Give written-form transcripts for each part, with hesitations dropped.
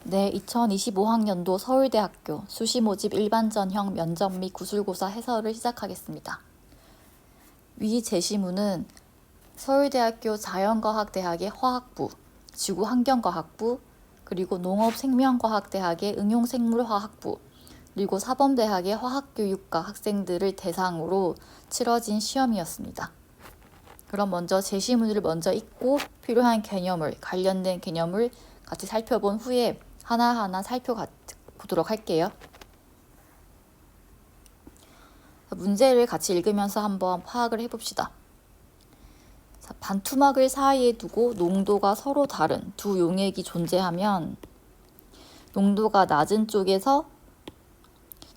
네, 2025학년도 서울대학교 수시 모집 일반 전형 면접 및 구술고사 해설을 시작하겠습니다. 위 제시문은 서울대학교 자연과학대학의 화학부, 지구환경과학부, 그리고 농업생명과학대학의 응용생물화학부, 그리고 사범대학의 화학교육과 학생들을 대상으로 치러진 시험이었습니다. 그럼 먼저 제시문을 먼저 읽고 필요한 개념을, 관련된 개념을 같이 살펴본 후에 하나하나 살펴보도록 할게요. 문제를 같이 읽으면서 한번 파악을 해봅시다. 반투막을 사이에 두고 농도가 서로 다른 두 용액이 존재하면 농도가 낮은 쪽에서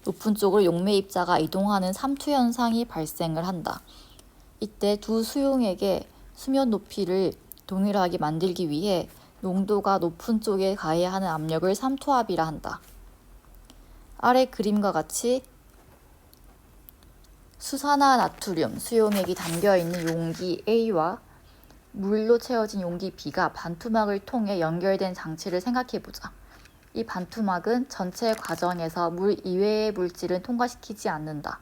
높은 쪽으로 용매입자가 이동하는 삼투 현상이 발생을 한다. 이때 두 수용액의 수면 높이를 동일하게 만들기 위해 농도가 높은 쪽에 가해야 하는 압력을 삼투압이라 한다. 아래 그림과 같이 수산화나트륨 수용액이 담겨있는 용기 A와 물로 채워진 용기 B가 반투막을 통해 연결된 장치를 생각해보자. 이 반투막은 전체 과정에서 물 이외의 물질은 통과시키지 않는다.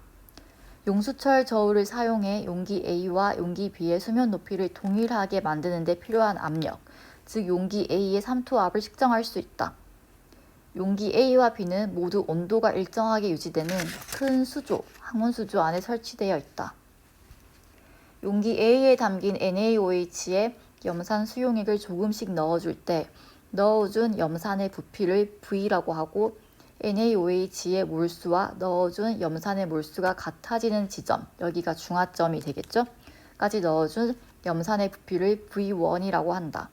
용수철 저울을 사용해 용기 A와 용기 B의 수면 높이를 동일하게 만드는 데 필요한 압력, 즉 용기 A의 삼투압을 측정할 수 있다. 용기 A와 B는 모두 온도가 일정하게 유지되는 큰 수조, 항온수조 안에 설치되어 있다. 용기 A에 담긴 NaOH에 염산 수용액을 조금씩 넣어줄 때 넣어준 염산의 부피를 V라고 하고 NaOH의 몰수와 넣어준 염산의 몰수가 같아지는 지점, 여기가 중화점이 되겠죠? 까지 넣어준 염산의 부피를 V1이라고 한다.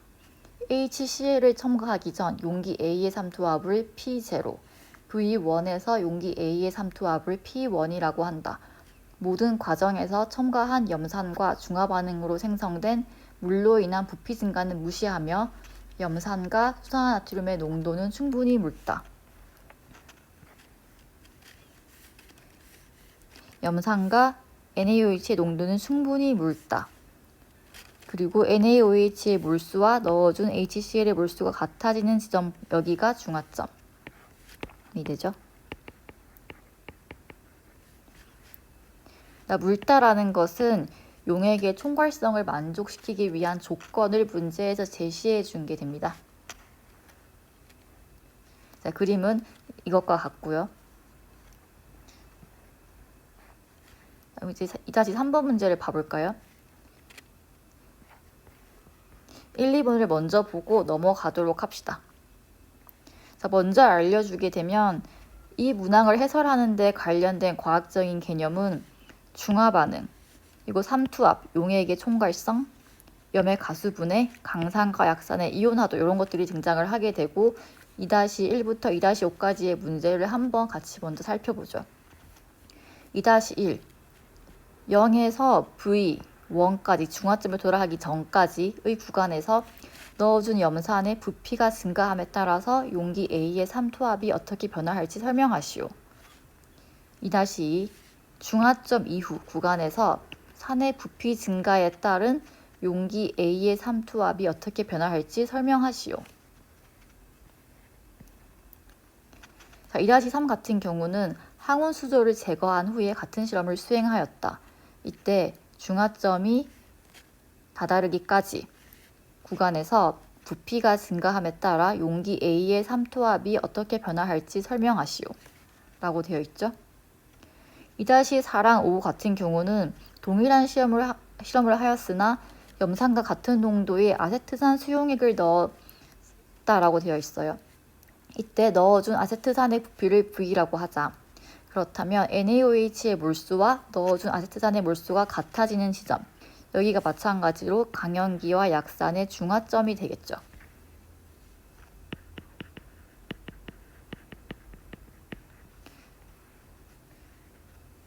HCl을 첨가하기 전 용기 A의 삼투압을 P0, V1에서 용기 A의 삼투압을 P1이라고 한다. 모든 과정에서 첨가한 염산과 중화 반응으로 생성된 물로 인한 부피 증가는 무시하며 염산과 수산화나트륨의 농도는 충분히 묽다. 염산과 NaOH의 농도는 충분히 묽다. 그리고 NaOH의 몰수와 넣어준 HCl의 몰수가 같아지는 지점, 여기가 중화점이 되죠. 묽다라는 것은 용액의 총괄성을 만족시키기 위한 조건을 문제에서 제시해 준 게 됩니다. 자, 그림은 이것과 같고요. 이제 2-3번 문제를 봐볼까요? 1, 2번을 먼저 보고 넘어가도록 합시다. 자, 먼저 알려주게 되면 이 문항을 해설하는 데 관련된 과학적인 개념은 중화 반응, 그리고 삼투압, 용액의 총괄성, 염의 가수분해, 강산과 약산의 이온화도 이런 것들이 등장을 하게 되고 2-1부터 2-5까지의 문제를 한번 같이 먼저 살펴보죠. 2-1 0에서 V1까지 중화점을 돌아가기 전까지의 구간에서 넣어준 염산의 부피가 증가함에 따라서 용기 A의 삼투압이 어떻게 변화할지 설명하시오. 2-2 중화점 이후 구간에서 산의 부피 증가에 따른 용기 A의 삼투압이 어떻게 변화할지 설명하시오. 자, 2-3 같은 경우는 항온 수조를 제거한 후에 같은 실험을 수행하였다. 이때 중화점이 다다르기까지 구간에서 부피가 증가함에 따라 용기 A의 삼투압이 어떻게 변화할지 설명하시오. 라고 되어 있죠. 2-4랑 5 같은 경우는 동일한 실험을 하였으나 염산과 같은 농도의 아세트산 수용액을 넣었다라고 되어 있어요. 이때 넣어준 아세트산의 부피를 V라고 하자. 그렇다면 NaOH의 몰수와 넣어준 아세트산의 몰수가 같아지는 지점, 여기가 마찬가지로 강연기와 약산의 중화점이 되겠죠.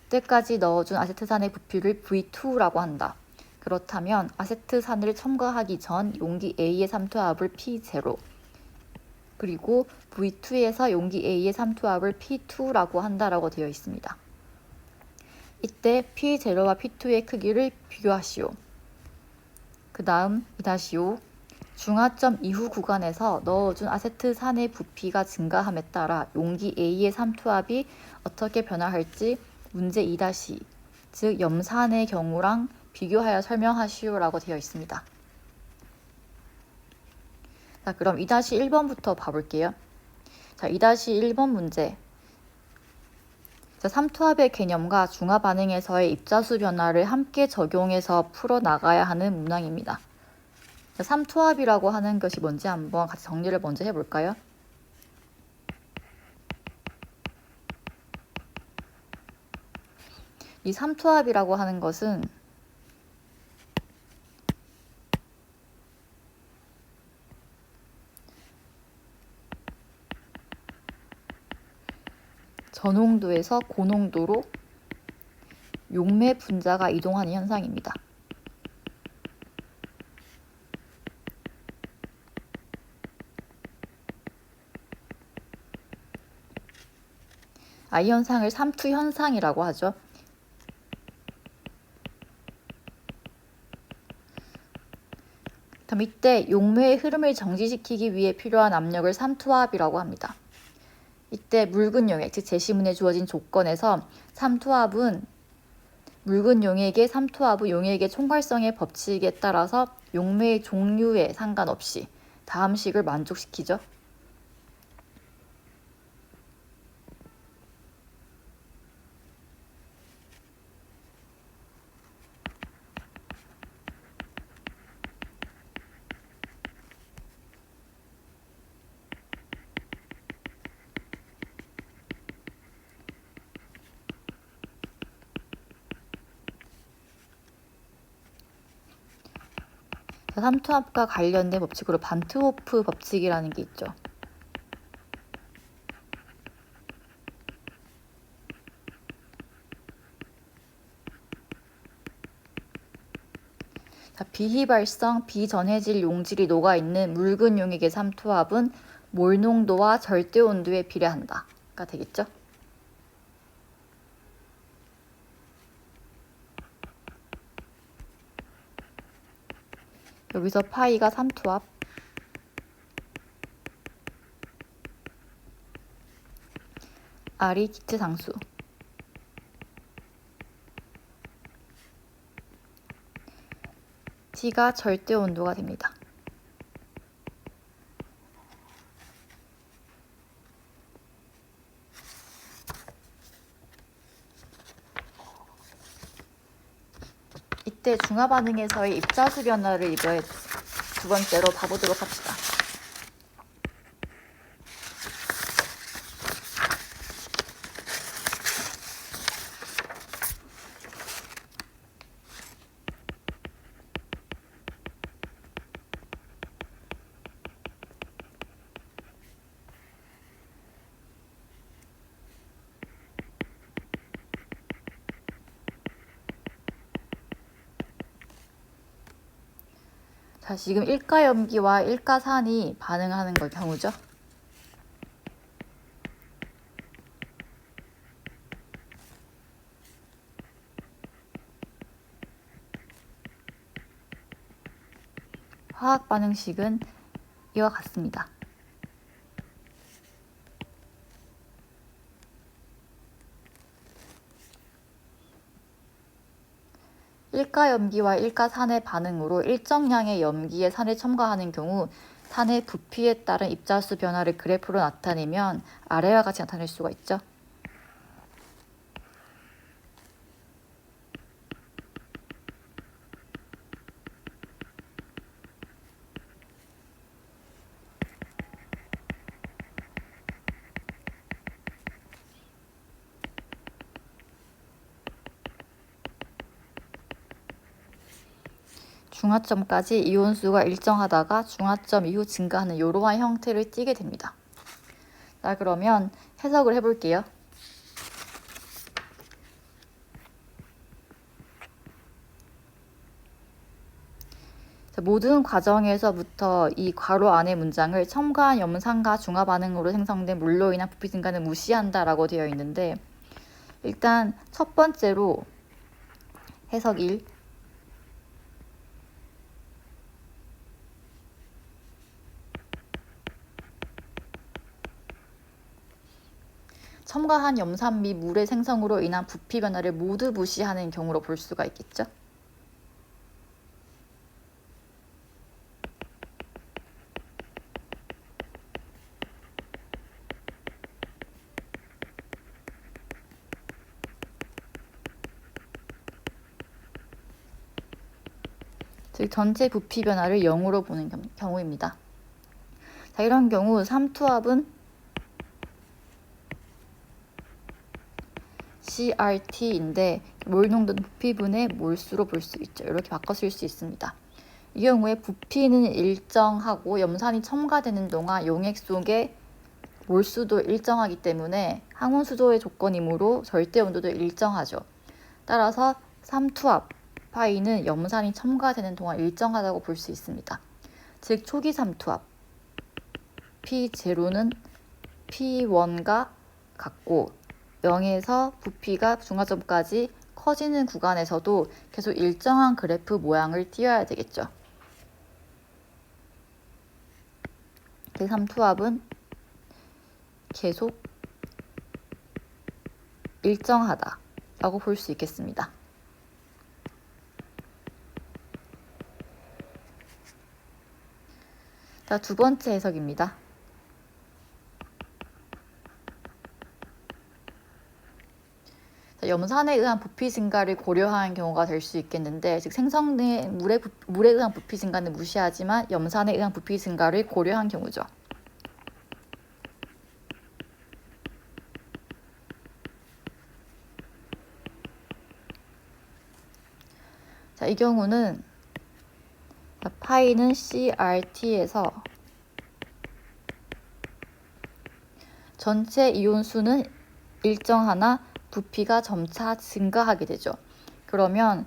이때까지 넣어준 아세트산의 부피를 V2라고 한다. 그렇다면 아세트산을 첨가하기 전 용기 A의 삼투압을 P0, 그리고 V2에서 용기 A의 삼투압을 P2라고 한다라고 되어 있습니다. 이때 P0와 P2의 크기를 비교하시오. 그 다음 2-5 중화점 이후 구간에서 넣어준 아세트산의 부피가 증가함에 따라 용기 A의 삼투압이 어떻게 변화할지 문제 2-2, 즉 염산의 경우랑 비교하여 설명하시오라고 되어 있습니다. 자, 그럼 2-1번부터 봐볼게요. 자, 2-1번 문제. 자, 삼투압의 개념과 중화 반응에서의 입자수 변화를 함께 적용해서 풀어나가야 하는 문항입니다. 자, 삼투압이라고 하는 것이 뭔지 한번 같이 정리를 먼저 해볼까요? 이 삼투압이라고 하는 것은 저농도에서 고농도로 용매 분자가 이동하는 현상입니다. 이 현상을 삼투 현상이라고 하죠. 그럼 이때 용매의 흐름을 정지시키기 위해 필요한 압력을 삼투압이라고 합니다. 이때 묽은 용액, 즉 제시문에 주어진 조건에서 삼투압은 묽은 용액의 삼투압은 용액의 총괄성의 법칙에 따라서 용매의 종류에 상관없이 다음 식을 만족시키죠. 삼투압과 관련된 법칙으로 반트호프 법칙이라는 게 있죠. 자, 비휘발성, 비전해질 용질이 녹아있는 묽은 용액의 삼투압은 몰농도와 절대온도에 비례한다가 되겠죠. 여기서 파이가 삼투압, R이 기체상수, T가 절대온도가 됩니다. 이때 중화 반응에서의 입자수 변화를 이제 두 번째로 봐보도록 합시다. 자, 지금 일가염기와 일가산이 반응하는 경우죠. 화학 반응식은 이와 같습니다. 일가염기와 일가산의 반응으로 일정량의 염기에 산을 첨가하는 경우 산의 부피에 따른 입자수 변화를 그래프로 나타내면 아래와 같이 나타낼 수가 있죠. 중화점까지 이온수가 일정하다가 중화점 이후 증가하는 이러한 형태를 띠게 됩니다. 자, 그러면 해석을 해볼게요. 자, 모든 과정에서부터 이 괄호 안의 문장을 첨가한 염산과 중화 반응으로 생성된 물로 인한 부피 증가는 무시한다라고 되어 있는데, 일단 첫 번째로 해석 1. 첨가한 염산 및 물의 생성으로 인한 부피 변화를 모두 무시하는 경우로 볼 수가 있겠죠. 즉 전체 부피 변화를 0으로 보는 경우입니다. 자, 이런 경우 삼투압은 CRT인데 몰 농도는 부피분의 몰수로 볼 수 있죠. 이렇게 바꿔 쓸 수 있습니다. 이 경우에 부피는 일정하고 염산이 첨가되는 동안 용액 속의 몰수도 일정하기 때문에 항원 수조의 조건이므로 절대 온도도 일정하죠. 따라서 삼투압 파이는 염산이 첨가되는 동안 일정하다고 볼 수 있습니다. 즉 초기 삼투압 P0는 P1과 같고 0에서 부피가 중화점까지 커지는 구간에서도 계속 일정한 그래프 모양을 띄어야 되겠죠. 삼투압은 계속 일정하다 라고 볼 수 있겠습니다. 자, 두 번째 해석입니다. 자, 염산에 의한 부피 증가를 고려하는 경우가 될 수 있겠는데, 즉 생성된 물에 의한 부피 증가는 무시하지만 염산에 의한 부피 증가를 고려한 경우죠. 자, 이 경우는 파이는 CRT에서 전체 이온 수는 일정하나 부피가 점차 증가하게 되죠. 그러면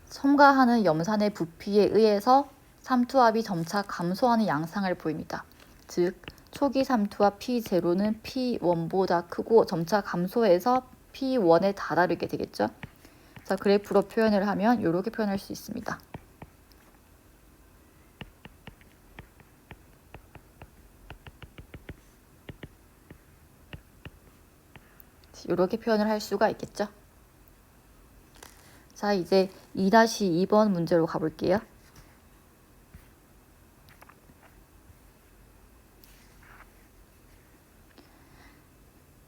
첨가하는 염산의 부피에 의해서 삼투압이 점차 감소하는 양상을 보입니다. 즉 초기 삼투압 P0는 P1보다 크고 점차 감소해서 P1에 다다르게 되겠죠. 자, 그래프로 표현을 하면 이렇게 표현할 수 있습니다. 이렇게 표현을 할 수가 있겠죠. 자, 이제 2-2번 문제로 가볼게요.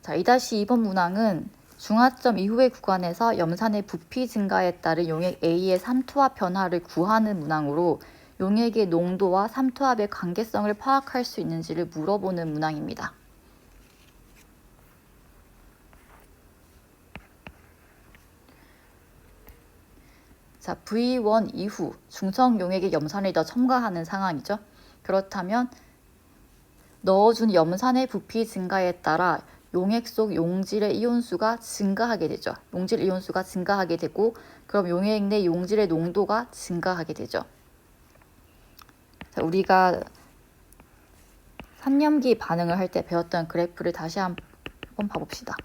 자, 2-2번 문항은 중화점 이후의 구간에서 염산의 부피 증가에 따른 용액 A의 삼투압 변화를 구하는 문항으로 용액의 농도와 삼투압의 관계성을 파악할 수 있는지를 물어보는 문항입니다. 자, V1 이후 중성 용액의 염산을 더 첨가하는 상황이죠. 그렇다면 넣어준 염산의 부피 증가에 따라 용액 속 용질의 이온수가 증가하게 되죠. 용질 이온수가 증가하게 되고 그럼 용액 내 용질의 농도가 증가하게 되죠. 자, 우리가 산염기 반응을 할 때 배웠던 그래프를 다시 한번 봐봅시다.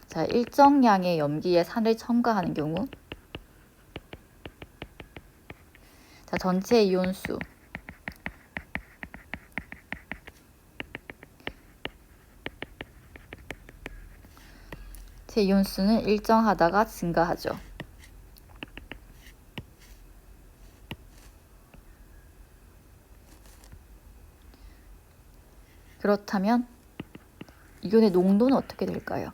자, 일정량의 염기에 산을 첨가하는 경우 자, 전체 이온수 제 이온수는 일정하다가 증가하죠. 그렇다면 이온의 농도는 어떻게 될까요?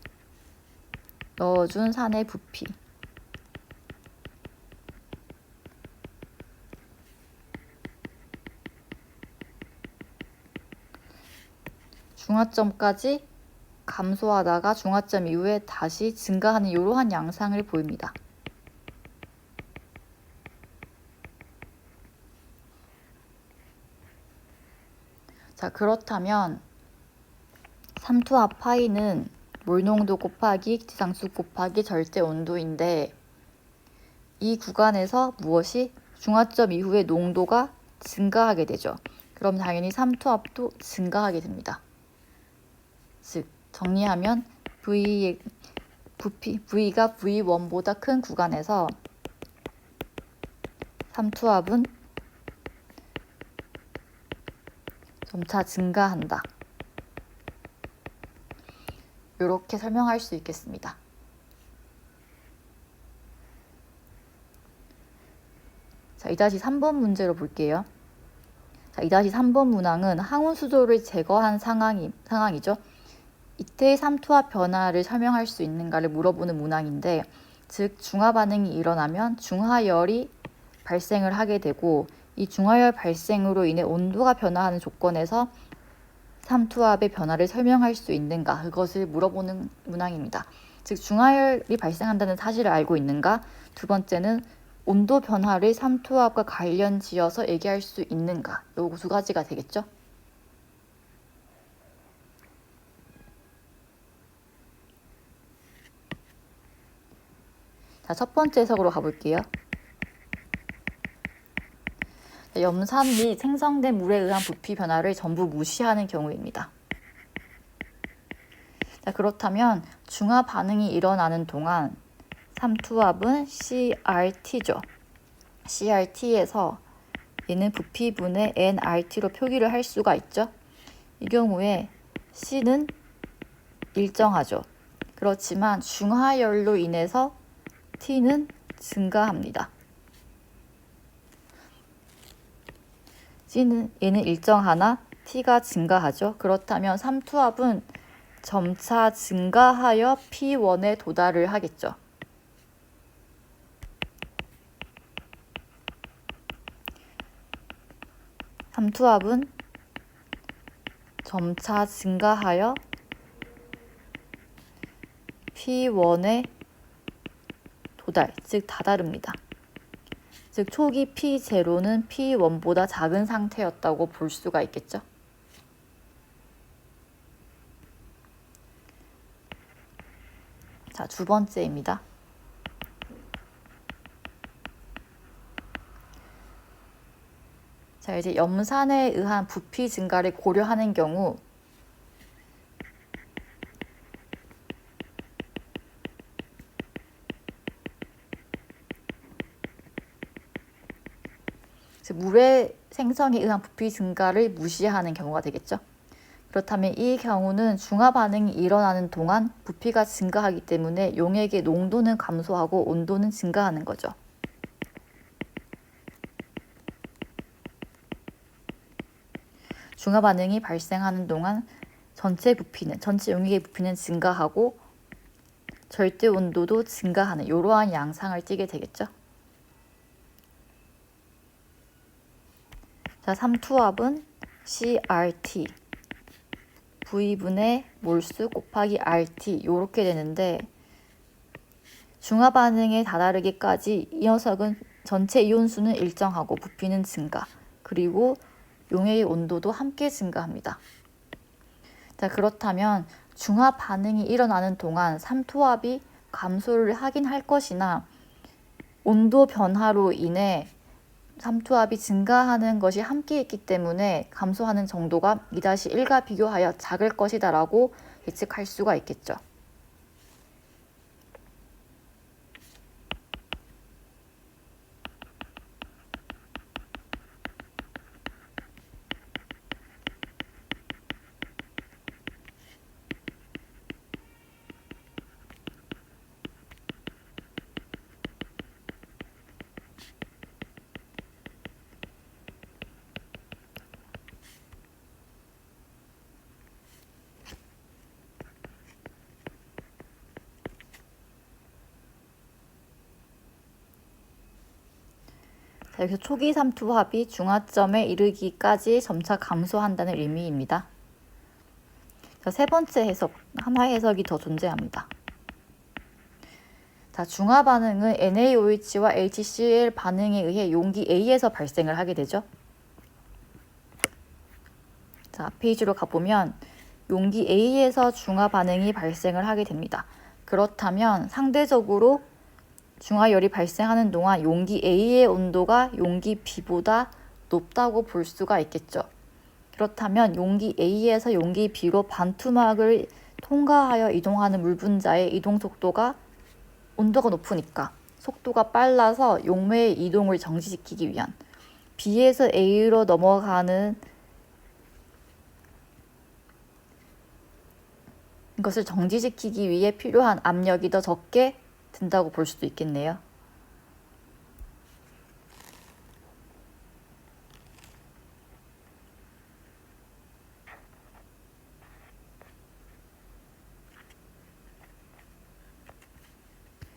넣어준 산의 부피 중화점까지 감소하다가 중화점 이후에 다시 증가하는 이러한 양상을 보입니다. 자, 그렇다면 삼투압 파이는 몰농도 곱하기 지상수 곱하기 절대 온도인데 이 구간에서 무엇이 중화점 이후에 농도가 증가하게 되죠. 그럼 당연히 삼투압도 증가하게 됩니다. 즉 정리하면 V가 V1보다 큰 구간에서 삼투압은 점차 증가한다. 이렇게 설명할 수 있겠습니다. 자, 2-3번 문제로 볼게요. 자, 2-3번 문항은 항운 수소를 제거한 상황이죠. 이때의 삼투압 변화를 설명할 수 있는가를 물어보는 문항인데, 즉 중화 반응이 일어나면 중하열이 발생을 하게 되고, 이 중하열 발생으로 인해 온도가 변화하는 조건에서 삼투압의 변화를 설명할 수 있는가, 그것을 물어보는 문항입니다. 즉 중하열이 발생한다는 사실을 알고 있는가, 두 번째는 온도 변화를 삼투압과 관련 지어서 얘기할 수 있는가, 요 두 가지가 되겠죠. 자, 첫 번째 해석으로 가볼게요. 자, 염산 및 생성된 물에 의한 부피 변화를 전부 무시하는 경우입니다. 자, 그렇다면 중화 반응이 일어나는 동안 삼투압은 CRT죠. CRT에서 얘는 부피분의 nRT로 표기를 할 수가 있죠. 이 경우에 C는 일정하죠. 그렇지만 중하열로 인해서 T는 증가합니다. 얘는 일정하나 T가 증가하죠. 그렇다면 삼투압은 점차 증가하여 P1에 도달을 하겠죠. 삼투압은 점차 증가하여 P1에 도달, 즉 다다릅니다. 즉 초기 P0는 P1보다 작은 상태였다고 볼 수가 있겠죠. 자, 두 번째입니다. 자, 이제 염산에 의한 부피 증가를 고려하는 경우 즉 물의 생성에 의한 부피 증가를 무시하는 경우가 되겠죠. 그렇다면 이 경우는 중화 반응이 일어나는 동안 부피가 증가하기 때문에 용액의 농도는 감소하고 온도는 증가하는 거죠. 중화 반응이 발생하는 동안 전체 용액의 부피는 증가하고 절대 온도도 증가하는 이러한 양상을 띠게 되겠죠. 자, 삼투압은 CRT V분의 몰수 곱하기 RT 이렇게 되는데, 중화 반응에 다다르기까지 이 녀석은 전체 이온수는 일정하고 부피는 증가, 그리고 용액의 온도도 함께 증가합니다. 자, 그렇다면 중화 반응이 일어나는 동안 삼투압이 감소를 하긴 할 것이나 온도 변화로 인해 삼투압이 증가하는 것이 함께 있기 때문에 감소하는 정도가 2-1과 비교하여 작을 것이다 라고 예측할 수가 있겠죠. 자, 여기서 초기 삼투압이 중화점에 이르기까지 점차 감소한다는 의미입니다. 자, 세 번째 해석, 하나의 해석이 더 존재합니다. 자, 중화 반응은 NaOH와 HCl 반응에 의해 용기 A에서 발생을 하게 되죠. 자, 페이지로 가보면 용기 A에서 중화 반응이 발생을 하게 됩니다. 그렇다면 상대적으로 중하열이 발생하는 동안 용기 A의 온도가 용기 B보다 높다고 볼 수가 있겠죠. 그렇다면 용기 A에서 용기 B로 반투막을 통과하여 이동하는 물 분자의 이동 속도가 온도가 높으니까 속도가 빨라서 용매의 이동을 정지시키기 위한 B에서 A로 넘어가는 이것을 정지시키기 위해 필요한 압력이 더 적게 든다고 볼 수도 있겠네요.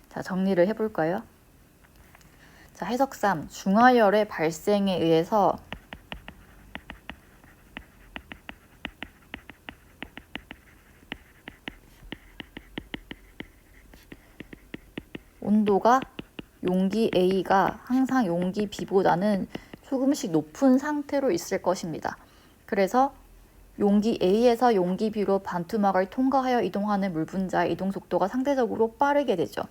자, 정리를 해볼까요? 자, 해석 3. 중화열의 발생에 의해서 온도가 용기 A가 항상 용기 B보다는 조금씩 높은 상태로 있을 것입니다. 그래서 용기 A에서 용기 B로 반투막을 통과하여 이동하는 물 분자의 이동 속도가 상대적으로 빠르게 되죠.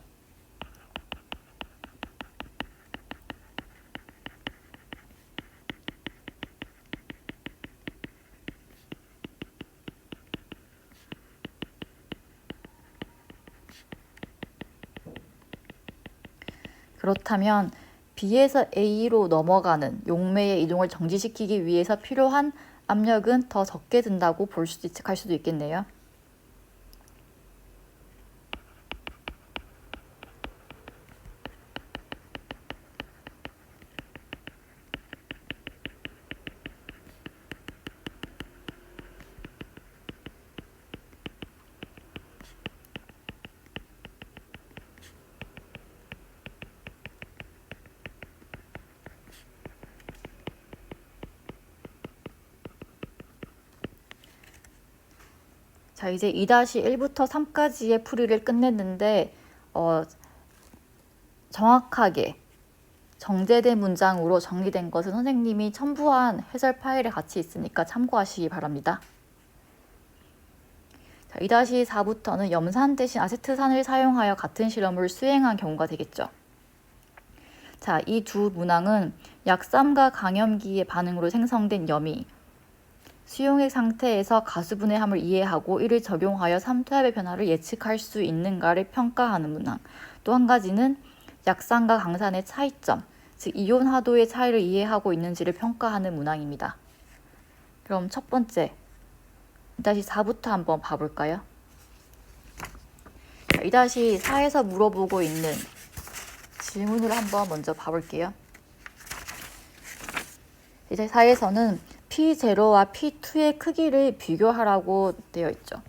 그렇다면 B에서 A로 넘어가는 용매의 이동을 정지시키기 위해서 필요한 압력은 더 적게 든다고 갈 수도 있겠네요. 자, 이제 2-1부터 3까지의 풀이를 끝냈는데 정확하게 정제된 문장으로 정리된 것은 선생님이 첨부한 해설 파일에 같이 있으니까 참고하시기 바랍니다. 자, 2-4부터는 염산 대신 아세트산을 사용하여 같은 실험을 수행한 경우가 되겠죠. 자, 이 두 문항은 약삼과 강염기의 반응으로 생성된 염이 수용액 상태에서 가수분해함을 이해하고 이를 적용하여 삼투압의 변화를 예측할 수 있는가를 평가하는 문항. 또 한 가지는 약산과 강산의 차이점, 즉 이온 하도의 차이를 이해하고 있는지를 평가하는 문항입니다. 그럼 첫 번째, 2-4부터 한번 봐볼까요? 자, 2-4에서 물어보고 있는 질문을 한번 먼저 봐볼게요. 2-4에서는 P0와 P2의 크기를 비교하라고 되어 있죠.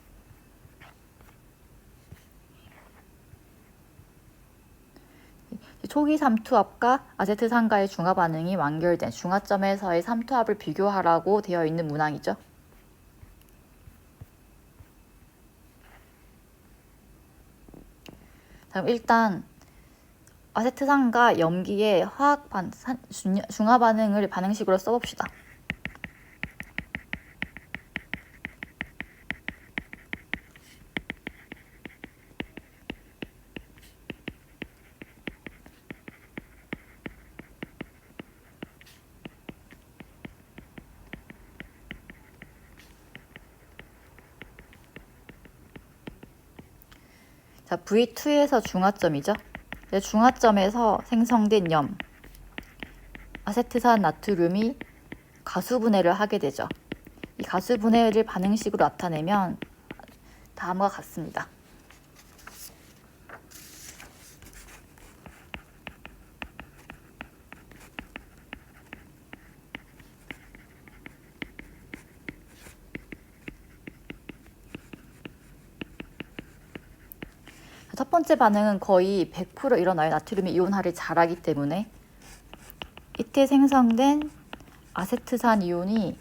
초기 삼투압과 아세트산과의 중화 반응이 완결된 중화점에서의 삼투압을 비교하라고 되어 있는 문항이죠. 자, 일단 아세트산과 염기의 중화 반응을 반응식으로 써봅시다. 자, V2에서 중화점이죠. 중화점에서 생성된 염, 아세트산 나트륨이 가수분해를 하게 되죠. 이 가수분해를 반응식으로 나타내면 다음과 같습니다. 첫 번째 반응은 거의 100% 일어나요. 나트륨이 이온화를 잘하기 때문에. 이때 생성된 아세트산 이온이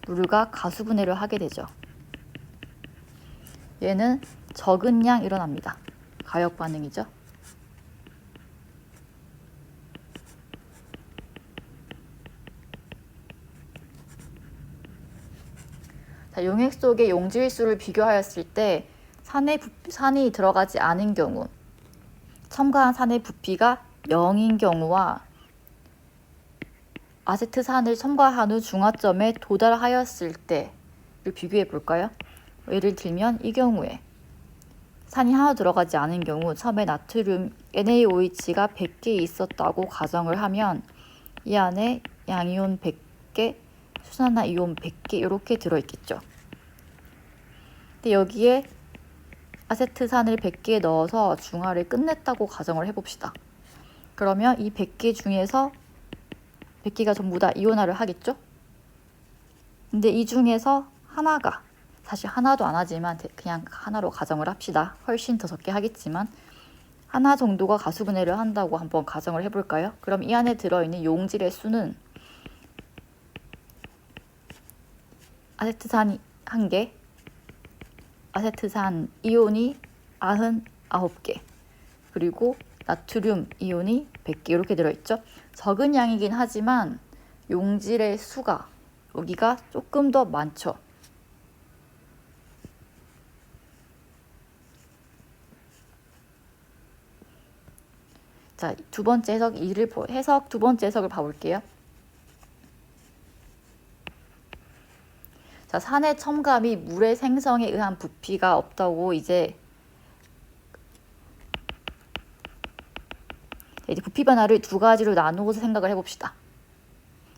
물과 가수분해를 하게 되죠. 얘는 적은 양 일어납니다. 가역 반응이죠. 자, 용액 속의 용질수를 비교하였을 때 산이 들어가지 않은 경우, 첨가한 산의 부피가 0인 경우와 아세트산을 첨가한 후 중화점에 도달하였을 때를 비교해 볼까요? 예를 들면 이 경우에 산이 하나 들어가지 않은 경우 처음에 나트륨 NaOH가 100개 있었다고 가정을 하면 이 안에 양이온 100개, 수산화 이온 100개 이렇게 들어있겠죠. 근데 여기에 아세트산을 100개에 넣어서 중화를 끝냈다고 가정을 해봅시다. 그러면 이 100개 중에서 100개가 전부 다 이온화를 하겠죠? 근데 이 중에서 하나가, 사실 하나도 안 하지만 그냥 하나로 가정을 합시다. 훨씬 더 적게 하겠지만 하나 정도가 가수분해를 한다고 한번 가정을 해볼까요? 그럼 이 안에 들어있는 용질의 수는 아세트산이 1개, 아세트산 이온이 99개, 그리고 나트륨 이온이 100개 이렇게 들어있죠. 적은 양이긴 하지만 용질의 수가 여기가 조금 더 많죠. 자, 두 번째 해석 두 번째 해석을 봐볼게요. 자, 산의 첨가미 물의 생성에 의한 부피가 없다고 이제 부피 변화를 두 가지로 나누어서 생각을 해봅시다.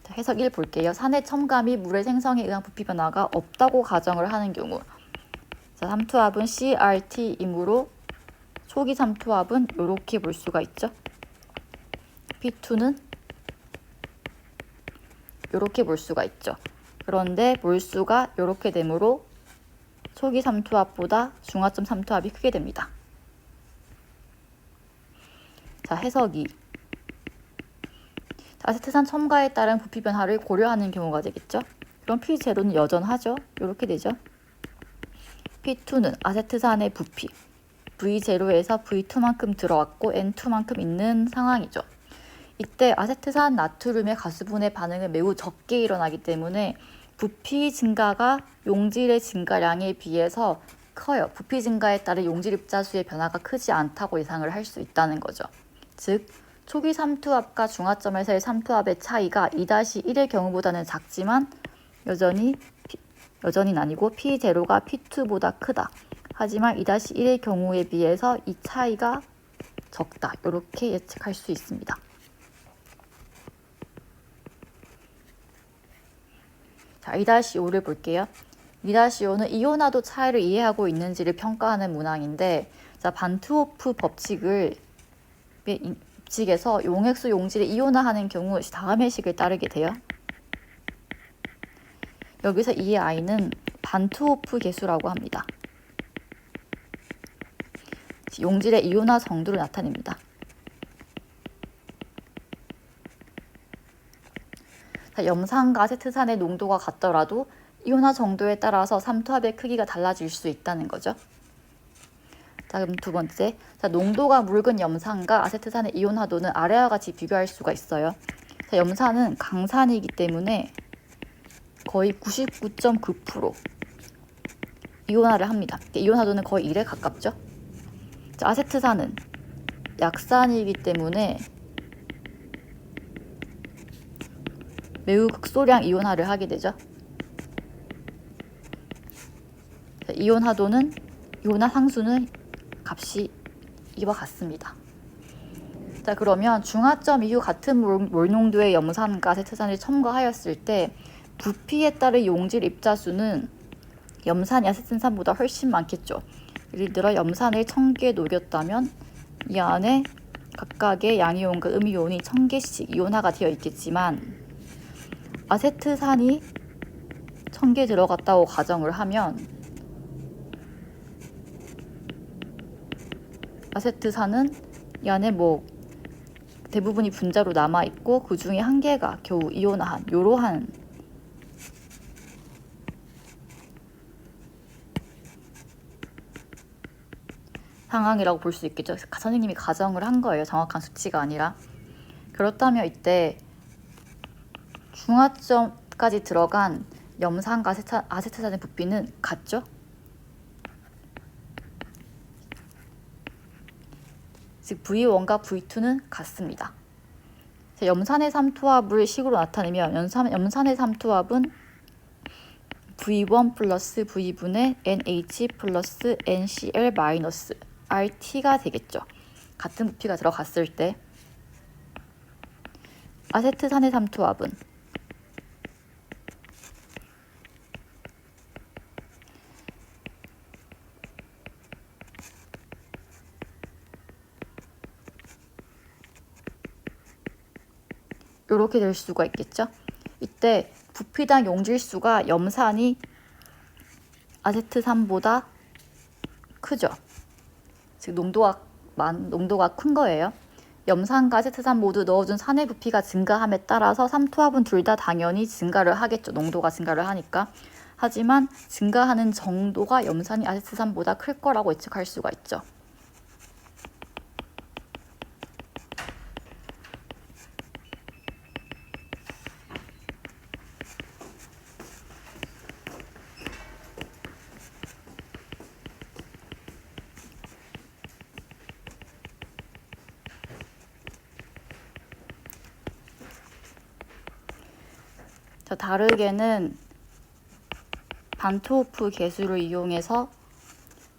자, 해석 1 볼게요. 산의 첨가미 물의 생성에 의한 부피 변화가 없다고 가정을 하는 경우, 자, 삼투압은 CRT이므로 초기 삼투압은 이렇게 볼 수가 있죠. P2는 이렇게 볼 수가 있죠. 그런데 몰수가 이렇게 되므로 초기 삼투압보다 중화점 삼투압이 크게 됩니다. 자, 해석 2. 아세트산 첨가에 따른 부피 변화를 고려하는 경우가 되겠죠. 그럼 P0는 여전하죠. 이렇게 되죠. P2는 아세트산의 부피 V0에서 V2만큼 들어왔고 N2만큼 있는 상황이죠. 이때 아세트산 나트륨의 가수분해 반응은 매우 적게 일어나기 때문에 부피 증가가 용질의 증가량에 비해서 커요. 부피 증가에 따른 용질 입자수의 변화가 크지 않다고 예상을 할 수 있다는 거죠. 즉, 초기 삼투압과 중화점에서의 삼투압의 차이가 2-1의 경우보다는 작지만 여전히는 아니고 P0가 P2보다 크다. 하지만 2-1의 경우에 비해서 이 차이가 적다. 이렇게 예측할 수 있습니다. 자, 2-5를 볼게요. 2-5는 이온화도 차이를 이해하고 있는지를 평가하는 문항인데, 자, 반트호프 법칙에서 용액수 용질을 이온화하는 경우 다음의 식을 따르게 돼요. 여기서 이 i는 반트호프 계수라고 합니다. 용질의 이온화 정도를 나타냅니다. 자, 염산과 아세트산의 농도가 같더라도 이온화 정도에 따라서 삼투압의 크기가 달라질 수 있다는 거죠. 자, 그럼 두 번째, 자, 농도가 묽은 염산과 아세트산의 이온화도는 아래와 같이 비교할 수가 있어요. 자, 염산은 강산이기 때문에 거의 99.9% 이온화를 합니다. 이온화도는 거의 1에 가깝죠. 자, 아세트산은 약산이기 때문에 매우 극소량 이온화를 하게 되죠. 자, 이온화 상수는 값이 이와 같습니다. 자, 그러면 중화점 이후 같은 몰 농도의 염산과 아세트산을 첨가하였을 때 부피에 따른 용질 입자수는 염산이 아세트산보다 훨씬 많겠죠. 예를 들어 염산을 1000개 녹였다면 이 안에 각각의 양이온과 음이온이 1000개씩 이온화가 되어 있겠지만 아세트산이 1000개 들어갔다고 가정을 하면 아세트산은 이 안에 대부분이 분자로 남아있고 그 중에 1개가 겨우 이온화한 이러한 상황이라고 볼 수 있겠죠. 선생님이 가정을 한 거예요. 정확한 수치가 아니라. 그렇다면 이때 중화점까지 들어간 염산과 아세트산의 부피는 같죠? 즉 V1과 V2는 같습니다. 염산의 삼투압을 식으로 나타내면 염산의 삼투압은 V1 플러스 V분의 NH 플러스 NCl 마이너스 RT가 되겠죠. 같은 부피가 들어갔을 때 아세트산의 삼투압은 이렇게 될 수가 있겠죠. 이때 부피당 용질수가 염산이 아세트산보다 크죠. 즉 농도가 큰 거예요. 염산과 아세트산 모두 넣어준 산의 부피가 증가함에 따라서 삼투압은 둘 다 당연히 증가를 하겠죠. 농도가 증가를 하니까. 하지만 증가하는 정도가 염산이 아세트산보다 클 거라고 예측할 수가 있죠. 다르게는 반트호프 계수를 이용해서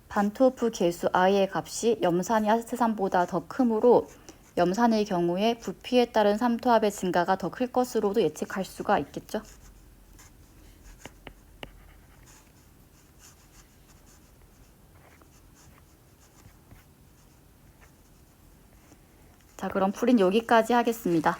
반트호프 계수 i의 값이 염산이 아세트산보다 더 크므로 염산의 경우에 부피에 따른 삼투압의 증가가 더 클 것으로도 예측할 수가 있겠죠. 자, 그럼 풀이는 여기까지 하겠습니다.